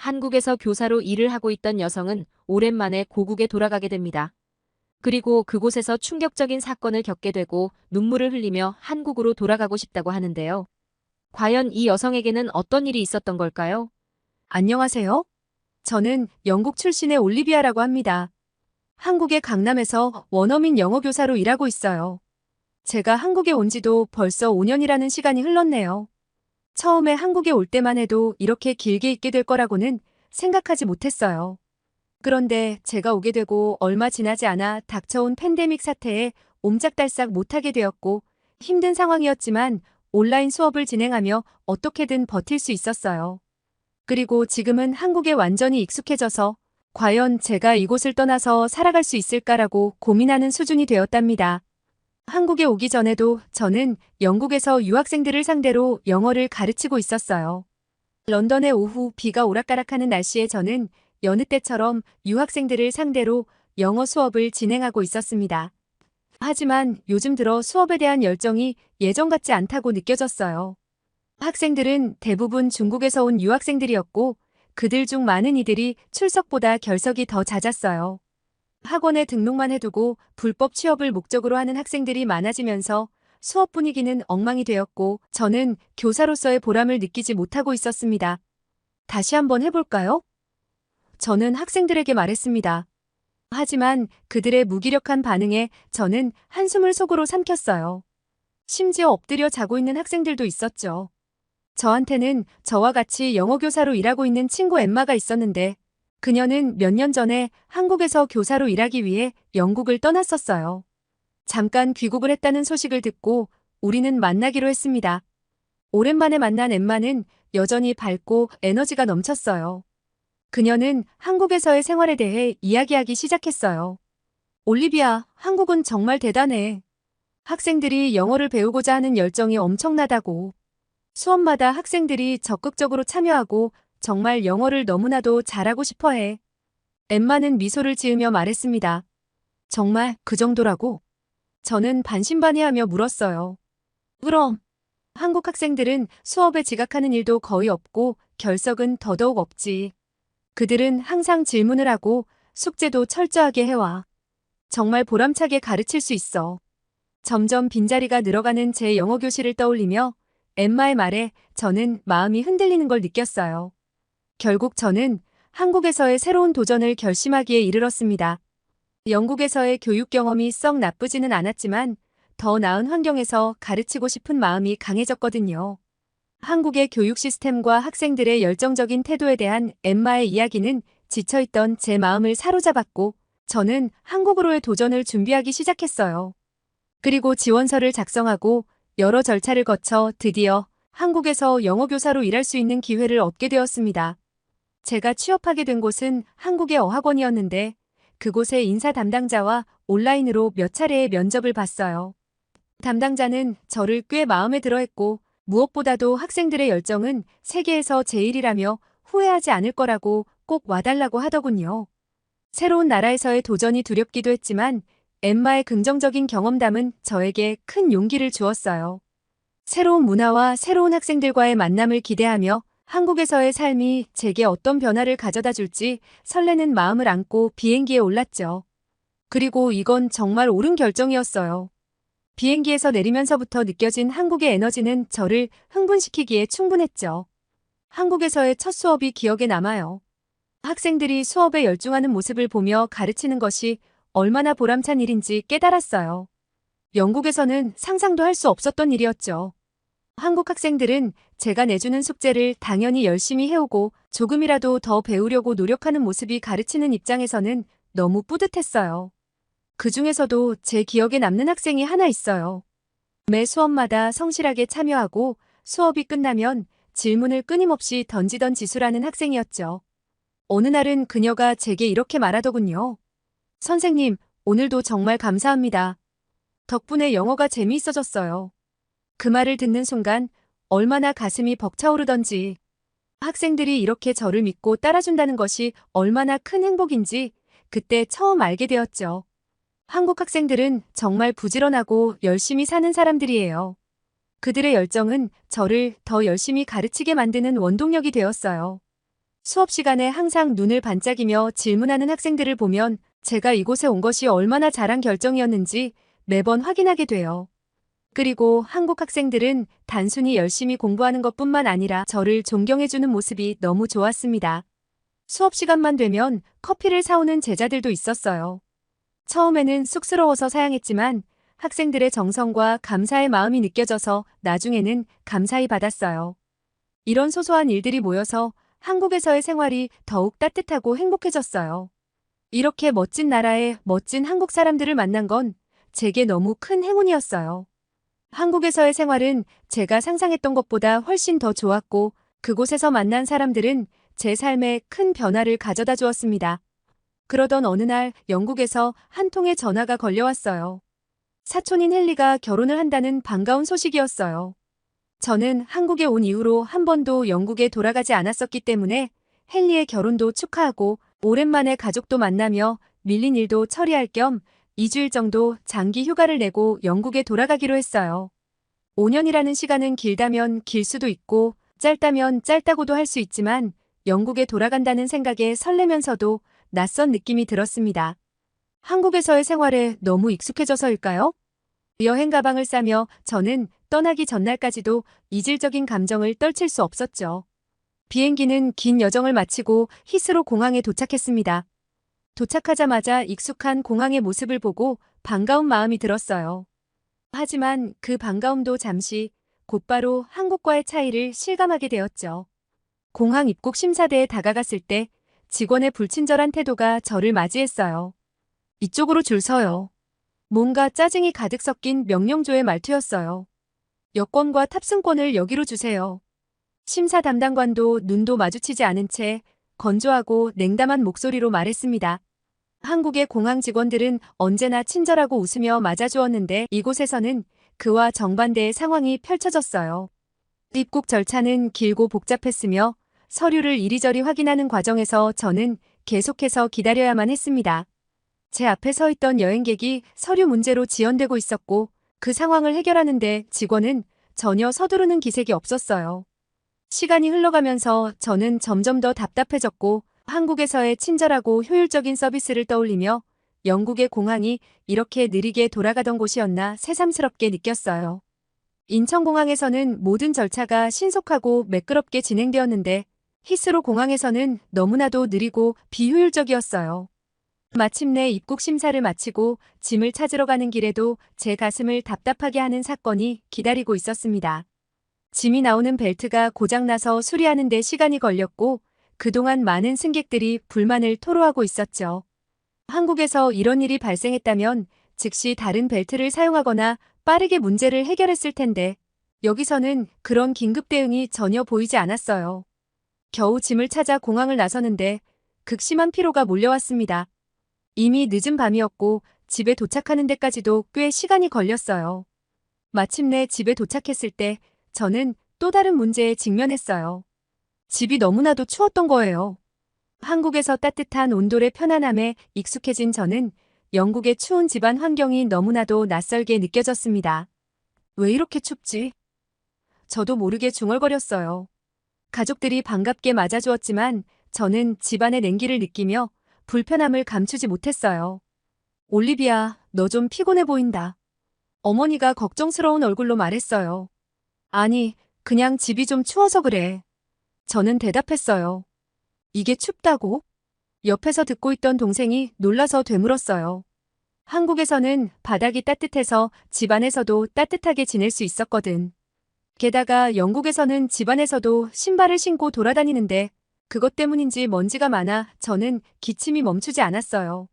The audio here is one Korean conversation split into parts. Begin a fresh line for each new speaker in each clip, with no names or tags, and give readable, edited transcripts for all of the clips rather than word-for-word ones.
한국에서 교사로 일을 하고 있던 여성은 오랜만에 고국에 돌아가게 됩니다. 그리고 그곳에서 충격적인 사건을 겪게 되고 눈물을 흘리며 한국으로 돌아가고 싶다고 하는데요. 과연 이 여성에게는 어떤 일이 있었던 걸까요?
안녕하세요. 저는 영국 출신의 올리비아라고 합니다. 한국의 강남에서 원어민 영어 교사로 일하고 있어요. 제가 한국에 온 지도 벌써 5년이라는 시간이 흘렀네요. 처음에 한국에 올 때만 해도 이렇게 길게 있게 될 거라고는 생각하지 못했어요. 그런데 제가 오게 되고 얼마 지나지 않아 닥쳐온 팬데믹 사태에 옴짝달싹 못하게 되었고 힘든 상황이었지만 온라인 수업을 진행하며 어떻게든 버틸 수 있었어요. 그리고 지금은 한국에 완전히 익숙해져서 과연 제가 이곳을 떠나서 살아갈 수 있을까라고 고민하는 수준이 되었답니다. 한국에 오기 전에도 저는 영국에서 유학생들을 상대로 영어를 가르치고 있었어요. 런던의 오후 비가 오락가락하는 날씨에 저는 여느 때처럼 유학생들을 상대로 영어 수업을 진행하고 있었습니다. 하지만 요즘 들어 수업에 대한 열정이 예전 같지 않다고 느껴졌어요. 학생들은 대부분 중국에서 온 유학생들이었고 그들 중 많은 이들이 출석보다 결석이 더 잦았어요. 학원에 등록만 해두고 불법 취업을 목적으로 하는 학생들이 많아지면서 수업 분위기는 엉망이 되었고 저는 교사로서의 보람을 느끼지 못하고 있었습니다. 다시 한번 해볼까요? 저는 학생들에게 말했습니다. 하지만 그들의 무기력한 반응에 저는 한숨을 속으로 삼켰어요. 심지어 엎드려 자고 있는 학생들도 있었죠. 저한테는 저와 같이 영어 교사로 일하고 있는 친구 엠마가 있었는데 그녀는 몇 년 전에 한국에서 교사로 일하기 위해 영국을 떠났었어요. 잠깐 귀국을 했다는 소식을 듣고 우리는 만나기로 했습니다. 오랜만에 만난 엠마는 여전히 밝고 에너지가 넘쳤어요. 그녀는 한국에서의 생활에 대해 이야기하기 시작했어요. 올리비아, 한국은 정말 대단해. 학생들이 영어를 배우고자 하는 열정이 엄청나다고. 수업마다 학생들이 적극적으로 참여하고 정말 영어를 너무나도 잘하고 싶어 해. 엠마는 미소를 지으며 말했습니다. 정말 그 정도라고? 저는 반신반의하며 물었어요. 그럼. 한국 학생들은 수업에 지각하는 일도 거의 없고 결석은 더더욱 없지. 그들은 항상 질문을 하고 숙제도 철저하게 해와. 정말 보람차게 가르칠 수 있어. 점점 빈자리가 늘어가는 제 영어 교실을 떠올리며 엠마의 말에 저는 마음이 흔들리는 걸 느꼈어요. 결국 저는 한국에서의 새로운 도전을 결심하기에 이르렀습니다. 영국에서의 교육 경험이 썩 나쁘지는 않았지만 더 나은 환경에서 가르치고 싶은 마음이 강해졌거든요. 한국의 교육 시스템과 학생들의 열정적인 태도에 대한 엠마의 이야기는 지쳐있던 제 마음을 사로잡았고 저는 한국으로의 도전을 준비하기 시작했어요. 그리고 지원서를 작성하고 여러 절차를 거쳐 드디어 한국에서 영어 교사로 일할 수 있는 기회를 얻게 되었습니다. 제가 취업하게 된 곳은 한국의 어학원이었는데 그곳의 인사 담당자와 온라인으로 몇 차례의 면접을 봤어요. 담당자는 저를 꽤 마음에 들어했고 무엇보다도 학생들의 열정은 세계에서 제일이라며 후회하지 않을 거라고 꼭 와달라고 하더군요. 새로운 나라에서의 도전이 두렵기도 했지만 엠마의 긍정적인 경험담은 저에게 큰 용기를 주었어요. 새로운 문화와 새로운 학생들과의 만남을 기대하며 한국에서의 삶이 제게 어떤 변화를 가져다 줄지 설레는 마음을 안고 비행기에 올랐죠. 그리고 이건 정말 옳은 결정이었어요. 비행기에서 내리면서부터 느껴진 한국의 에너지는 저를 흥분시키기에 충분했죠. 한국에서의 첫 수업이 기억에 남아요. 학생들이 수업에 열중하는 모습을 보며 가르치는 것이 얼마나 보람찬 일인지 깨달았어요. 영국에서는 상상도 할 수 없었던 일이었죠. 한국 학생들은 제가 내주는 숙제를 당연히 열심히 해오고 조금이라도 더 배우려고 노력하는 모습이 가르치는 입장에서는 너무 뿌듯했어요. 그 중에서도 제 기억에 남는 학생이 하나 있어요. 매 수업마다 성실하게 참여하고 수업이 끝나면 질문을 끊임없이 던지던 지수라는 학생이었죠. 어느 날은 그녀가 제게 이렇게 말하더군요. 선생님, 오늘도 정말 감사합니다. 덕분에 영어가 재미있어졌어요. 그 말을 듣는 순간 얼마나 가슴이 벅차오르던지 학생들이 이렇게 저를 믿고 따라준다는 것이 얼마나 큰 행복인지 그때 처음 알게 되었죠. 한국 학생들은 정말 부지런하고 열심히 사는 사람들이에요. 그들의 열정은 저를 더 열심히 가르치게 만드는 원동력이 되었어요. 수업 시간에 항상 눈을 반짝이며 질문하는 학생들을 보면 제가 이곳에 온 것이 얼마나 잘한 결정이었는지 매번 확인하게 돼요. 그리고 한국 학생들은 단순히 열심히 공부하는 것뿐만 아니라 저를 존경해주는 모습이 너무 좋았습니다. 수업 시간만 되면 커피를 사오는 제자들도 있었어요. 처음에는 쑥스러워서 사양했지만 학생들의 정성과 감사의 마음이 느껴져서 나중에는 감사히 받았어요. 이런 소소한 일들이 모여서 한국에서의 생활이 더욱 따뜻하고 행복해졌어요. 이렇게 멋진 나라의 멋진 한국 사람들을 만난 건 제게 너무 큰 행운이었어요. 한국에서의 생활은 제가 상상했던 것보다 훨씬 더 좋았고 그곳에서 만난 사람들은 제 삶에 큰 변화를 가져다 주었습니다. 그러던 어느 날 영국에서 한 통의 전화가 걸려왔어요. 사촌인 헨리가 결혼을 한다는 반가운 소식이었어요. 저는 한국에 온 이후로 한 번도 영국에 돌아가지 않았었기 때문에 헨리의 결혼도 축하하고 오랜만에 가족도 만나며 밀린 일도 처리할 겸 2주일 정도 장기 휴가를 내고 영국에 돌아가기로 했어요. 5년이라는 시간은 길다면 길 수도 있고 짧다면 짧다고도 할 수 있지만 영국에 돌아간다는 생각에 설레면서도 낯선 느낌이 들었습니다. 한국에서의 생활에 너무 익숙해져서일까요? 여행 가방을 싸며 저는 떠나기 전날까지도 이질적인 감정을 떨칠 수 없었죠. 비행기는 긴 여정을 마치고 히스로 공항에 도착했습니다. 도착하자마자 익숙한 공항의 모습을 보고 반가운 마음이 들었어요. 하지만 그 반가움도 잠시 곧바로 한국과의 차이를 실감하게 되었죠. 공항 입국 심사대에 다가갔을 때 직원의 불친절한 태도가 저를 맞이했어요. 이쪽으로 줄 서요. 뭔가 짜증이 가득 섞인 명령조의 말투였어요. 여권과 탑승권을 여기로 주세요. 심사 담당관도 눈도 마주치지 않은 채 건조하고 냉담한 목소리로 말했습니다. 한국의 공항 직원들은 언제나 친절하고 웃으며 맞아주었는데 이곳에서는 그와 정반대의 상황이 펼쳐졌어요. 입국 절차는 길고 복잡했으며 서류를 이리저리 확인하는 과정에서 저는 계속해서 기다려야만 했습니다. 제 앞에 서 있던 여행객이 서류 문제로 지연되고 있었고 그 상황을 해결하는데 직원은 전혀 서두르는 기색이 없었어요. 시간이 흘러가면서 저는 점점 더 답답해졌고 한국에서의 친절하고 효율적인 서비스를 떠올리며 영국의 공항이 이렇게 느리게 돌아가던 곳이었나 새삼스럽게 느꼈어요. 인천공항에서는 모든 절차가 신속하고 매끄럽게 진행되었는데 히스로 공항에서는 너무나도 느리고 비효율적이었어요. 마침내 입국 심사를 마치고 짐을 찾으러 가는 길에도 제 가슴을 답답하게 하는 사건이 기다리고 있었습니다. 짐이 나오는 벨트가 고장나서 수리하는 데 시간이 걸렸고 그동안 많은 승객들이 불만을 토로하고 있었죠. 한국에서 이런 일이 발생했다면 즉시 다른 벨트를 사용하거나 빠르게 문제를 해결했을 텐데 여기서는 그런 긴급 대응이 전혀 보이지 않았어요. 겨우 짐을 찾아 공항을 나서는데 극심한 피로가 몰려왔습니다. 이미 늦은 밤이었고 집에 도착하는 데까지도 꽤 시간이 걸렸어요. 마침내 집에 도착했을 때 저는 또 다른 문제에 직면했어요. 집이 너무나도 추웠던 거예요. 한국에서 따뜻한 온돌의 편안함에 익숙해진 저는 영국의 추운 집안 환경이 너무나도 낯설게 느껴졌습니다. 왜 이렇게 춥지? 저도 모르게 중얼거렸어요. 가족들이 반갑게 맞아주었지만 저는 집안의 냉기를 느끼며 불편함을 감추지 못했어요. 올리비아, 너 좀 피곤해 보인다. 어머니가 걱정스러운 얼굴로 말했어요. 아니, 그냥 집이 좀 추워서 그래. 저는 대답했어요. 이게 춥다고? 옆에서 듣고 있던 동생이 놀라서 되물었어요. 한국에서는 바닥이 따뜻해서 집안에서도 따뜻하게 지낼 수 있었거든. 게다가 영국에서는 집안에서도 신발을 신고 돌아다니는데 그것 때문인지 먼지가 많아 저는 기침이 멈추지 않았어요.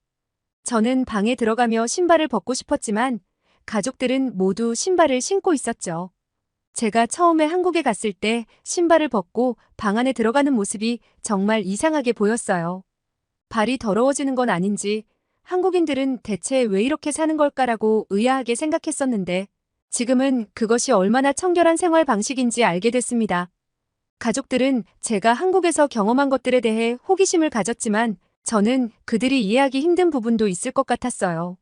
저는 방에 들어가며 신발을 벗고 싶었지만 가족들은 모두 신발을 신고 있었죠. 제가 처음에 한국에 갔을 때 신발을 벗고 방 안에 들어가는 모습이 정말 이상하게 보였어요. 발이 더러워지는 건 아닌지 한국인들은 대체 왜 이렇게 사는 걸까라고 의아하게 생각했었는데 지금은 그것이 얼마나 청결한 생활 방식인지 알게 됐습니다. 가족들은 제가 한국에서 경험한 것들에 대해 호기심을 가졌지만 저는 그들이 이해하기 힘든 부분도 있을 것 같았어요.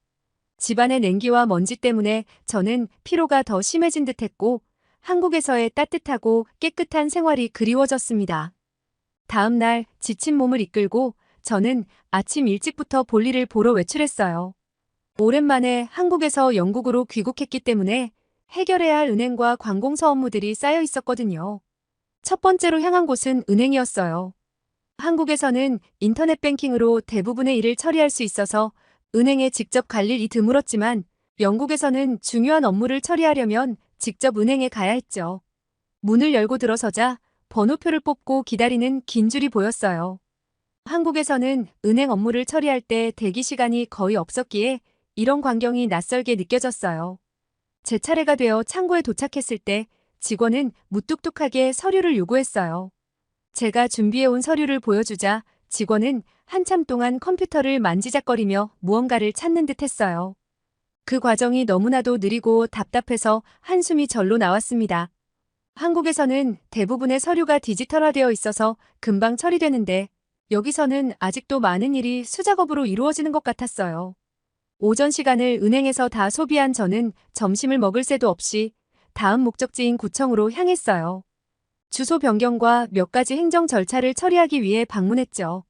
집안의 냉기와 먼지 때문에 저는 피로가 더 심해진 듯했고 한국에서의 따뜻하고 깨끗한 생활이 그리워졌습니다. 다음 날 지친 몸을 이끌고 저는 아침 일찍부터 볼일을 보러 외출했어요. 오랜만에 한국에서 영국으로 귀국했기 때문에 해결해야 할 은행과 관공서 업무들이 쌓여 있었거든요. 첫 번째로 향한 곳은 은행이었어요. 한국에서는 인터넷 뱅킹으로 대부분의 일을 처리할 수 있어서 은행에 직접 갈 일이 드물었지만 영국에서는 중요한 업무를 처리하려면 직접 은행에 가야 했죠. 문을 열고 들어서자 번호표를 뽑고 기다리는 긴 줄이 보였어요. 한국에서는 은행 업무를 처리할 때 대기 시간이 거의 없었기에 이런 광경이 낯설게 느껴졌어요. 제 차례가 되어 창구에 도착했을 때 직원은 무뚝뚝하게 서류를 요구했어요. 제가 준비해온 서류를 보여주자 직원은 한참 동안 컴퓨터를 만지작거리며 무언가를 찾는 듯 했어요. 그 과정이 너무나도 느리고 답답해서 한숨이 절로 나왔습니다. 한국에서는 대부분의 서류가 디지털화되어 있어서 금방 처리되는데 여기서는 아직도 많은 일이 수작업으로 이루어지는 것 같았어요. 오전 시간을 은행에서 다 소비한 저는 점심을 먹을 새도 없이 다음 목적지인 구청으로 향했어요. 주소 변경과 몇 가지 행정 절차를 처리하기 위해 방문했죠.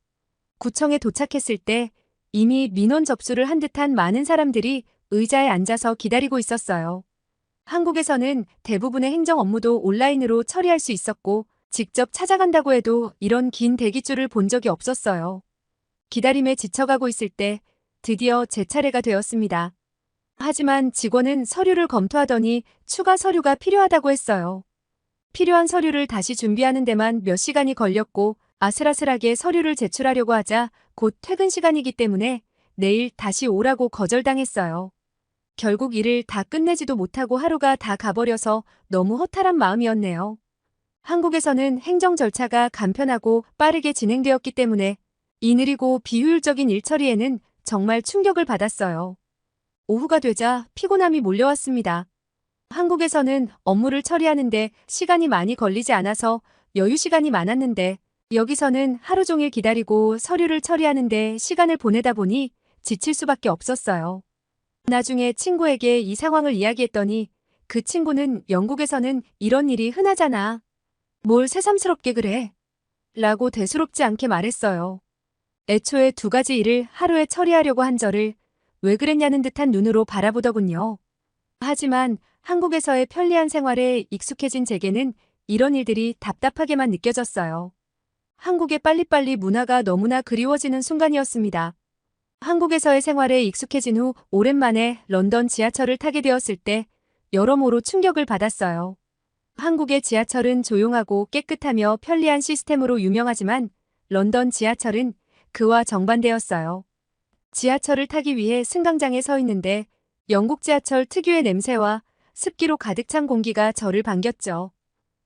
구청에 도착했을 때 이미 민원 접수를 한 듯한 많은 사람들이 의자에 앉아서 기다리고 있었어요. 한국에서는 대부분의 행정 업무도 온라인으로 처리할 수 있었고 직접 찾아간다고 해도 이런 긴 대기줄을 본 적이 없었어요. 기다림에 지쳐가고 있을 때 드디어 제 차례가 되었습니다. 하지만 직원은 서류를 검토하더니 추가 서류가 필요하다고 했어요. 필요한 서류를 다시 준비하는 데만 몇 시간이 걸렸고 아슬아슬하게 서류를 제출하려고 하자 곧 퇴근 시간이기 때문에 내일 다시 오라고 거절당했어요. 결국 일을 다 끝내지도 못하고 하루가 다 가버려서 너무 허탈한 마음이었네요. 한국에서는 행정 절차가 간편하고 빠르게 진행되었기 때문에 이 느리고 비효율적인 일 처리에는 정말 충격을 받았어요. 오후가 되자 피곤함이 몰려왔습니다. 한국에서는 업무를 처리하는데 시간이 많이 걸리지 않아서 여유 시간이 많았는데 여기서는 하루 종일 기다리고 서류를 처리하는데 시간을 보내다 보니 지칠 수밖에 없었어요. 나중에 친구에게 이 상황을 이야기했더니 그 친구는 영국에서는 이런 일이 흔하잖아. 뭘 새삼스럽게 그래? 라고 대수롭지 않게 말했어요. 애초에 두 가지 일을 하루에 처리하려고 한 저를 왜 그랬냐는 듯한 눈으로 바라보더군요. 하지만 한국에서의 편리한 생활에 익숙해진 제게는 이런 일들이 답답하게만 느껴졌어요. 한국의 빨리빨리 문화가 너무나 그리워지는 순간이었습니다. 한국에서의 생활에 익숙해진 후 오랜만에 런던 지하철을 타게 되었을 때 여러모로 충격을 받았어요. 한국의 지하철은 조용하고 깨끗하며 편리한 시스템으로 유명하지만 런던 지하철은 그와 정반대였어요. 지하철을 타기 위해 승강장에 서 있는데 영국 지하철 특유의 냄새와 습기로 가득 찬 공기가 저를 반겼죠.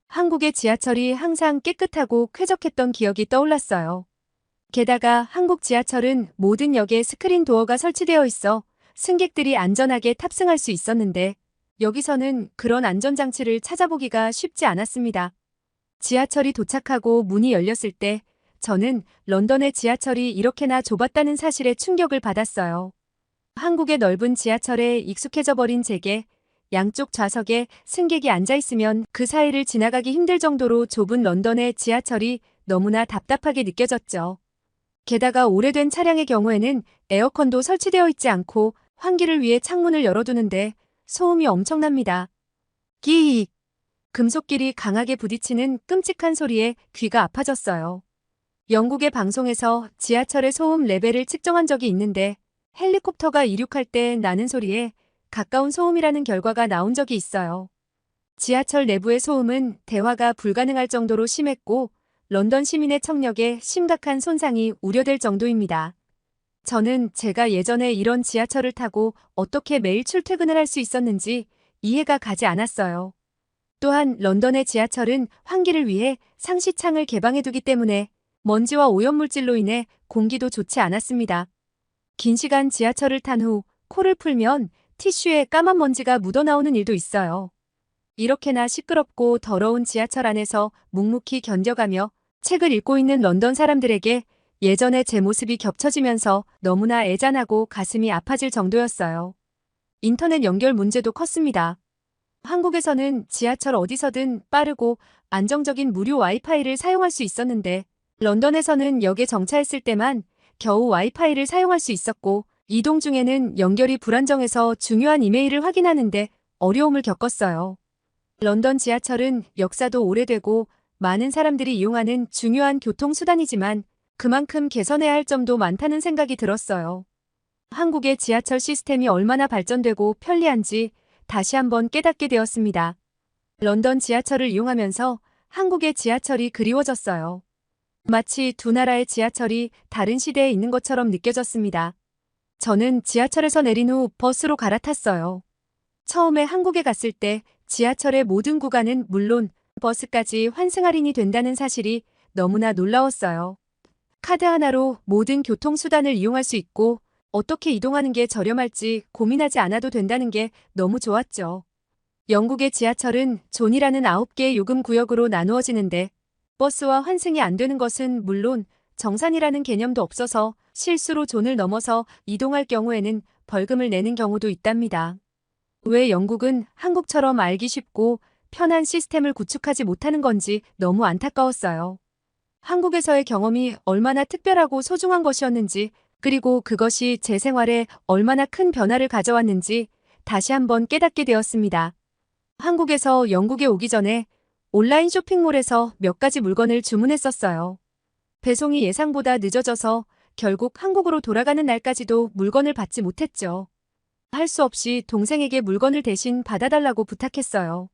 한국의 지하철이 항상 깨끗하고 쾌적했던 기억이 떠올랐어요. 게다가 한국 지하철은 모든 역에 스크린 도어가 설치되어 있어 승객들이 안전하게 탑승할 수 있었는데 여기서는 그런 안전장치를 찾아보기가 쉽지 않았습니다. 지하철이 도착하고 문이 열렸을 때 저는 런던의 지하철이 이렇게나 좁았다는 사실에 충격을 받았어요. 한국의 넓은 지하철에 익숙해져 버린 제게 양쪽 좌석에 승객이 앉아있으면 그 사이를 지나가기 힘들 정도로 좁은 런던의 지하철이 너무나 답답하게 느껴졌죠. 게다가 오래된 차량의 경우에는 에어컨도 설치되어 있지 않고 환기를 위해 창문을 열어두는데 소음이 엄청납니다. 끼익! 금속끼리 강하게 부딪히는 끔찍한 소리에 귀가 아파졌어요. 영국의 방송에서 지하철의 소음 레벨을 측정한 적이 있는데 헬리콥터가 이륙할 때 나는 소리에 가까운 소음이라는 결과가 나온 적이 있어요. 지하철 내부의 소음은 대화가 불가능할 정도로 심했고 런던 시민의 청력에 심각한 손상이 우려될 정도입니다. 저는 제가 예전에 이런 지하철을 타고 어떻게 매일 출퇴근을 할 수 있었는지 이해가 가지 않았어요. 또한 런던의 지하철은 환기를 위해 상시창을 개방해두기 때문에 먼지와 오염물질로 인해 공기도 좋지 않았습니다. 긴 시간 지하철을 탄 후 코를 풀면 티슈에 까만 먼지가 묻어나오는 일도 있어요. 이렇게나 시끄럽고 더러운 지하철 안에서 묵묵히 견뎌가며 책을 읽고 있는 런던 사람들에게 예전의 제 모습이 겹쳐지면서 너무나 애잔하고 가슴이 아파질 정도였어요. 인터넷 연결 문제도 컸습니다. 한국에서는 지하철 어디서든 빠르고 안정적인 무료 와이파이를 사용할 수 있었는데 런던에서는 역에 정차했을 때만 겨우 와이파이를 사용할 수 있었고, 이동 중에는 연결이 불안정해서 중요한 이메일을 확인하는데 어려움을 겪었어요. 런던 지하철은 역사도 오래되고 많은 사람들이 이용하는 중요한 교통수단이지만 그만큼 개선해야 할 점도 많다는 생각이 들었어요. 한국의 지하철 시스템이 얼마나 발전되고 편리한지 다시 한번 깨닫게 되었습니다. 런던 지하철을 이용하면서 한국의 지하철이 그리워졌어요. 마치 두 나라의 지하철이 다른 시대에 있는 것처럼 느껴졌습니다. 저는 지하철에서 내린 후 버스로 갈아탔어요. 처음에 한국에 갔을 때 지하철의 모든 구간은 물론 버스까지 환승 할인이 된다는 사실이 너무나 놀라웠어요. 카드 하나로 모든 교통수단을 이용할 수 있고 어떻게 이동하는 게 저렴할지 고민하지 않아도 된다는 게 너무 좋았죠. 영국의 지하철은 존이라는 9개의 요금 구역으로 나누어지는데 버스와 환승이 안 되는 것은 물론 정산이라는 개념도 없어서 실수로 존을 넘어서 이동할 경우에는 벌금을 내는 경우도 있답니다. 왜 영국은 한국처럼 알기 쉽고 편한 시스템을 구축하지 못하는 건지 너무 안타까웠어요. 한국에서의 경험이 얼마나 특별하고 소중한 것이었는지, 그리고 그것이 제 생활에 얼마나 큰 변화를 가져왔는지 다시 한번 깨닫게 되었습니다. 한국에서 영국에 오기 전에 온라인 쇼핑몰에서 몇 가지 물건을 주문했었어요. 배송이 예상보다 늦어져서 결국 한국으로 돌아가는 날까지도 물건을 받지 못했죠. 할 수 없이 동생에게 물건을 대신 받아달라고 부탁했어요.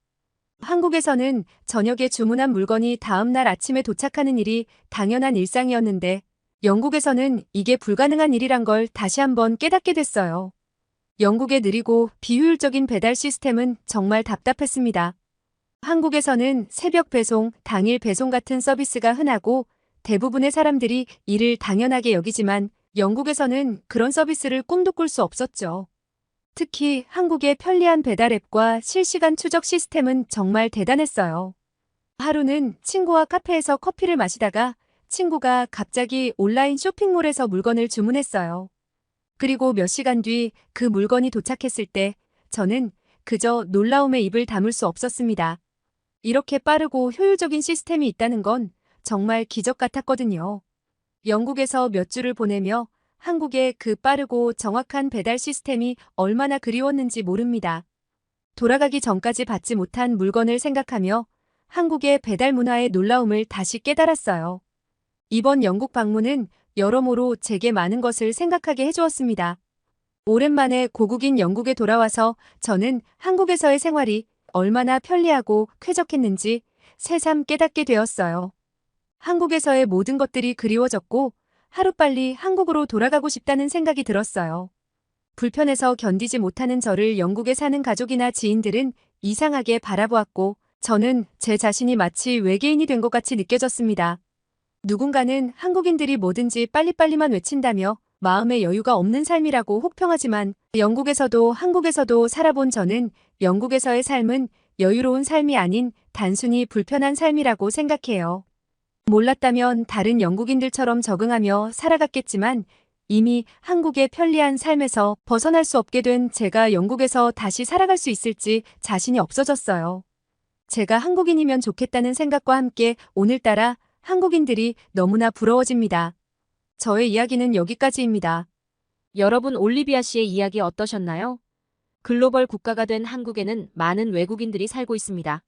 한국에서는 저녁에 주문한 물건이 다음 날 아침에 도착하는 일이 당연한 일상이었는데 영국에서는 이게 불가능한 일이란 걸 다시 한번 깨닫게 됐어요. 영국의 느리고 비효율적인 배달 시스템은 정말 답답했습니다. 한국에서는 새벽 배송, 당일 배송 같은 서비스가 흔하고 대부분의 사람들이 이를 당연하게 여기지만 영국에서는 그런 서비스를 꿈도 꿀 수 없었죠. 특히 한국의 편리한 배달 앱과 실시간 추적 시스템은 정말 대단했어요. 하루는 친구와 카페에서 커피를 마시다가 친구가 갑자기 온라인 쇼핑몰에서 물건을 주문했어요. 그리고 몇 시간 뒤 그 물건이 도착했을 때 저는 그저 놀라움에 입을 다물 수 없었습니다. 이렇게 빠르고 효율적인 시스템이 있다는 건 정말 기적 같았거든요. 영국에서 몇 주를 보내며 한국의 그 빠르고 정확한 배달 시스템이 얼마나 그리웠는지 모릅니다. 돌아가기 전까지 받지 못한 물건을 생각하며 한국의 배달 문화의 놀라움을 다시 깨달았어요. 이번 영국 방문은 여러모로 제게 많은 것을 생각하게 해주었습니다. 오랜만에 고국인 영국에 돌아와서 저는 한국에서의 생활이 얼마나 편리하고 쾌적했는지 새삼 깨닫게 되었어요. 한국에서의 모든 것들이 그리워졌고 하루빨리 한국으로 돌아가고 싶다는 생각이 들었어요. 불편해서 견디지 못하는 저를 영국에 사는 가족이나 지인들은 이상하게 바라보았고 저는 제 자신이 마치 외계인이 된 것 같이 느껴졌습니다. 누군가는 한국인들이 뭐든지 빨리빨리만 외친다며 마음의 여유가 없는 삶이라고 혹평하지만 영국에서도 한국에서도 살아본 저는 영국에서의 삶은 여유로운 삶이 아닌 단순히 불편한 삶이라고 생각해요. 몰랐다면 다른 영국인들처럼 적응하며 살아갔겠지만 이미 한국의 편리한 삶에서 벗어날 수 없게 된 제가 영국에서 다시 살아갈 수 있을지 자신이 없어졌어요. 제가 한국인이면 좋겠다는 생각과 함께 오늘따라 한국인들이 너무나 부러워집니다. 저의 이야기는 여기까지입니다.
여러분, 올리비아 씨의 이야기 어떠셨나요? 글로벌 국가가 된 한국에는 많은 외국인들이 살고 있습니다.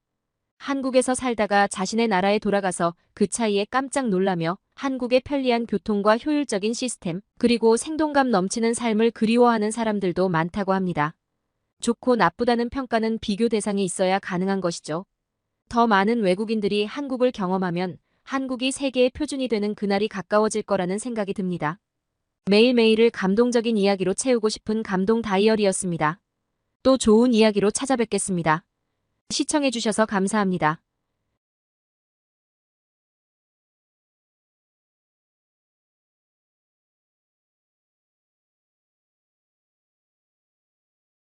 한국에서 살다가 자신의 나라에 돌아가서 그 차이에 깜짝 놀라며 한국의 편리한 교통과 효율적인 시스템, 그리고 생동감 넘치는 삶을 그리워하는 사람들도 많다고 합니다. 좋고 나쁘다는 평가는 비교 대상이 있어야 가능한 것이죠. 더 많은 외국인들이 한국을 경험하면 한국이 세계의 표준이 되는 그날이 가까워질 거라는 생각이 듭니다. 매일매일을 감동적인 이야기로 채우고 싶은 감동 다이어리였습니다. 또 좋은 이야기로 찾아뵙겠습니다. 시청해주셔서 감사합니다.